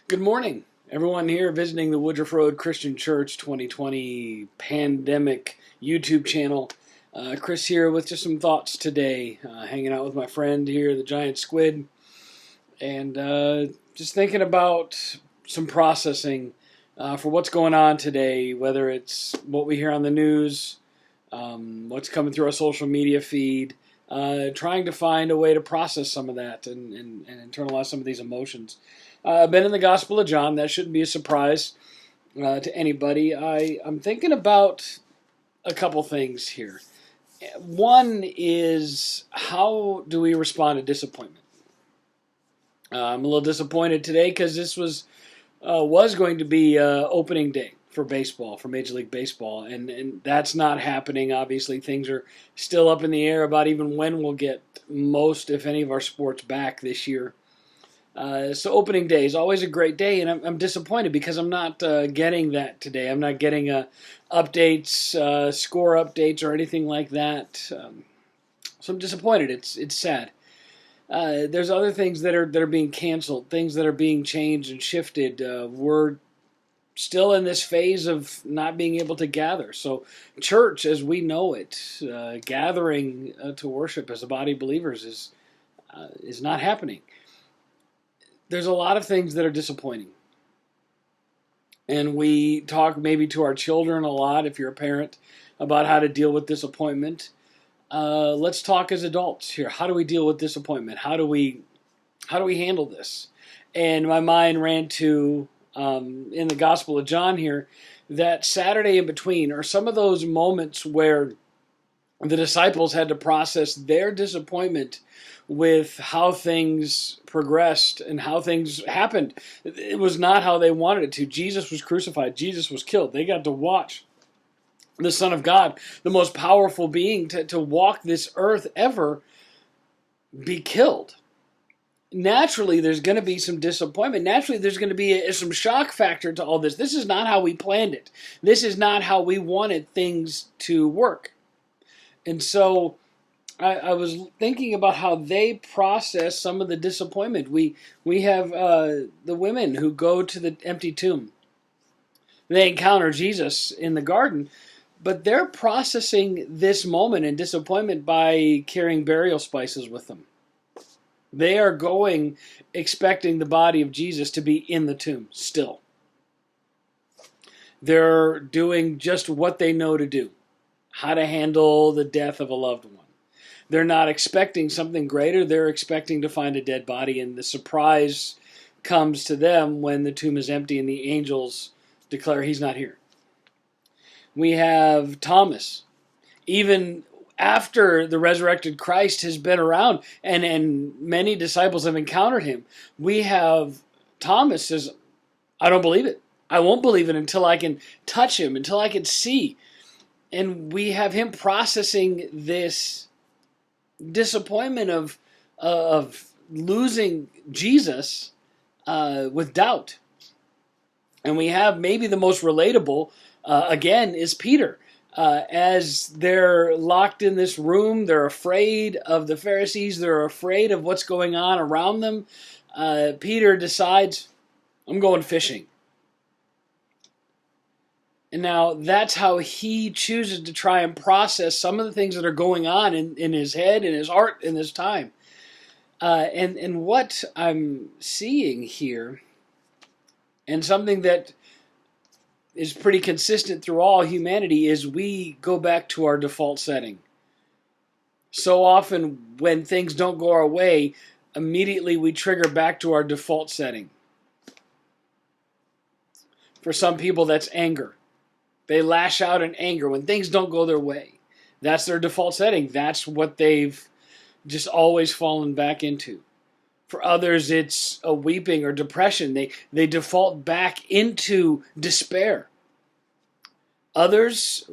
Good morning, everyone here visiting the Woodruff Road Christian Church 2020 pandemic YouTube channel. Chris here with just some thoughts today, hanging out with my friend here, the giant squid, and just thinking about some processing for what's going on today, whether it's what we hear on the news, what's coming through our social media feed, trying to find a way to process some of that and internalize some of these emotions. I've been in the Gospel of John. That shouldn't be a surprise to anybody. I'm thinking about a couple things here. One is, how do we respond to disappointment? I'm a little disappointed today because this was going to be opening day for baseball, for Major League Baseball, and that's not happening. Obviously, things are still up in the air about even when we'll get most, if any, of our sports back this year. So opening day is always a great day, and I'm disappointed because I'm not getting that today. I'm not getting updates, score updates, or anything like that. So I'm disappointed. It's sad. There's other things that are being canceled, things that are being changed and shifted. We're still in this phase of not being able to gather. So church, as we know it, gathering to worship as a body of believers is not happening. There's a lot of things that are disappointing. And we talk maybe to our children a lot, if you're a parent, about how to deal with disappointment. Let's talk as adults here. How do we deal with disappointment? How do we handle this? And my mind ran to, in the Gospel of John here, that Saturday in between, or some of those moments where the disciples had to process their disappointment with how things progressed and how things happened. It was not how they wanted it to. Jesus was crucified. Jesus was killed. They got to watch the Son of God, the most powerful being to walk this earth ever, be killed. Naturally, there's going to be some disappointment. Naturally, there's going to be some shock factor to all this. This is not how we planned it. This is not how we wanted things to work. And so I was thinking about how they process some of the disappointment. We have the women who go to the empty tomb. They encounter Jesus in the garden, but they're processing this moment and disappointment by carrying burial spices with them. They are going expecting the body of Jesus to be in the tomb still. They're doing just what they know to do, how to handle the death of a loved one. They're not expecting something greater. They're expecting to find a dead body, and the surprise comes to them when the tomb is empty and the angels declare he's not here. We have Thomas. Even after the resurrected Christ has been around and many disciples have encountered him, we have Thomas says, I don't believe it. I won't believe it until I can touch him, until I can see. And we have him processing this disappointment of losing Jesus with doubt. And we have maybe the most relatable, again, is Peter. As they're locked in this room, they're afraid of the Pharisees, they're afraid of what's going on around them. Peter decides, I'm going fishing. And now that's how he chooses to try and process some of the things that are going on in his head, in his heart, in this time. And what I'm seeing here, and something that is pretty consistent through all humanity, is we go back to our default setting. So often when things don't go our way, immediately we trigger back to our default setting. For some people, that's anger. They lash out in anger when things don't go their way. That's their default setting. That's what they've just always fallen back into. For others, it's a weeping or depression. They default back into despair. Others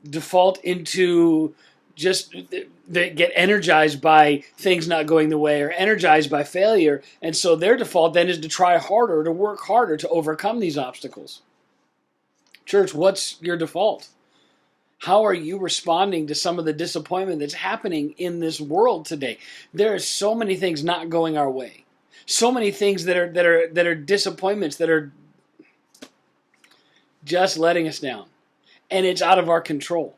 default into just, they get energized by things not going the way or energized by failure. And so their default then is to try harder, to work harder to overcome these obstacles. Church, what's your default? How are you responding to some of the disappointment that's happening in this world today? There are so many things not going our way. So many things that are disappointments, that are just letting us down. And it's out of our control.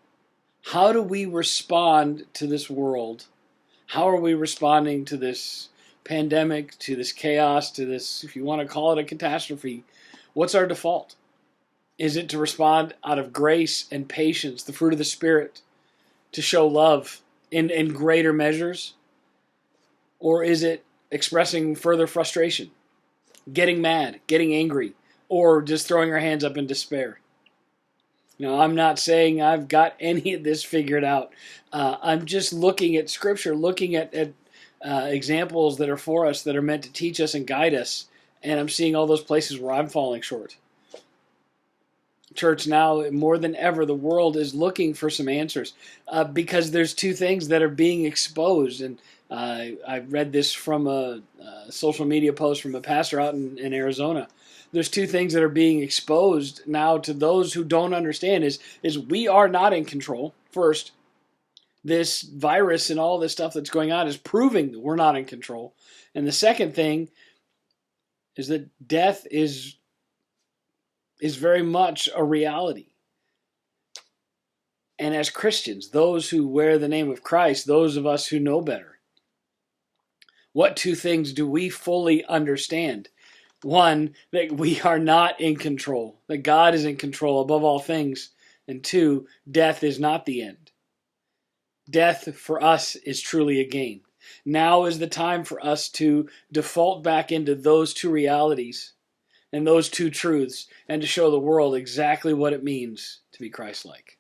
How do we respond to this world? How are we responding to this pandemic, to this chaos, to this, if you want to call it a catastrophe? What's our default? Is it to respond out of grace and patience, the fruit of the Spirit, to show love in greater measures? Or is it expressing further frustration, getting mad, getting angry, or just throwing our hands up in despair? Now, I'm not saying I've got any of this figured out. I'm just looking at Scripture, looking at examples that are for us, that are meant to teach us and guide us, and I'm seeing all those places where I'm falling short. Church, now more than ever, the world is looking for some answers because there's two things that are being exposed. And I read this from a social media post from a pastor out in Arizona. There's two things that are being exposed now to those who don't understand is we are not in control. First, this virus and all this stuff that's going on is proving that we're not in control. And the second thing is that death is very much a reality. And as Christians, those who wear the name of Christ, those of us who know better, what two things do we fully understand? One, that we are not in control, that God is in control above all things. And two, death is not the end. Death for us is truly a gain. Now is the time for us to default back into those two realities and those two truths, and to show the world exactly what it means to be Christ-like.